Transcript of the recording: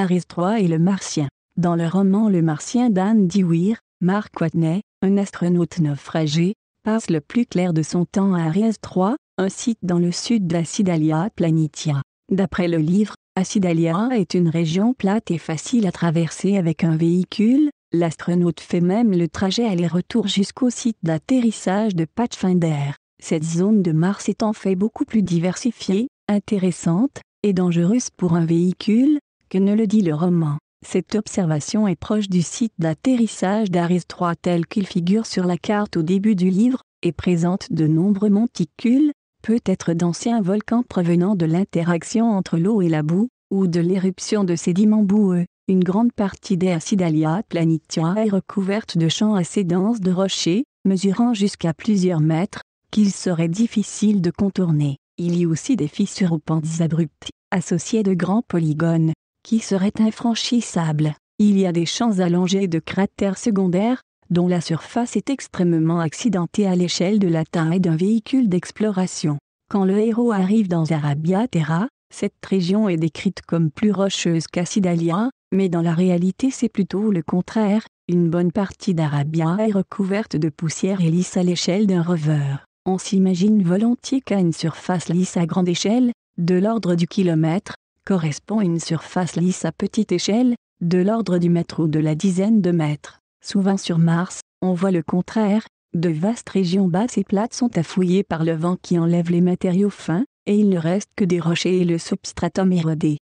d'Ares III et le Martien. Dans le roman Le Martien d'Anne Dewar, Mark Watney, un astronaute naufragé, passe le plus clair de son temps à Ares III, un site dans le sud d'Acidalia Planitia. D'après le livre, Acidalia est une région plate et facile à traverser avec un véhicule. L'astronaute fait même le trajet aller-retour jusqu'au site d'atterrissage de Pathfinder. Cette zone de Mars est en fait beaucoup plus diversifiée, intéressante et dangereuse pour un véhicule que ne le dit le roman. Cette observation est proche du site d'atterrissage d'Ares III tel qu'il figure sur la carte au début du livre, et présente de nombreux monticules, peut-être d'anciens volcans provenant de l'interaction entre l'eau et la boue, ou de l'éruption de sédiments boueux. Une grande partie d'Acidalia Planitia est recouverte de champs assez denses de rochers, mesurant jusqu'à plusieurs mètres, qu'il serait difficile de contourner. Il y a aussi des fissures aux pentes abruptes, associées de grands polygones, qui seraient infranchissables. Il y a des champs allongés de cratères secondaires, dont la surface est extrêmement accidentée à l'échelle de la taille d'un véhicule d'exploration. Quand le héros arrive dans Arabia Terra, cette région est décrite comme plus rocheuse qu'Acidalia, mais dans la réalité c'est plutôt le contraire. Une bonne partie d'Arabia est recouverte de poussière et lisse à l'échelle d'un rover. On s'imagine volontiers qu'à une surface lisse à grande échelle, de l'ordre du kilomètre, correspond une surface lisse à petite échelle, de l'ordre du mètre ou de la dizaine de mètres. Souvent sur Mars, on voit le contraire, de vastes régions basses et plates sont affouillées par le vent qui enlève les matériaux fins, et il ne reste que des rochers et le substratum érodé.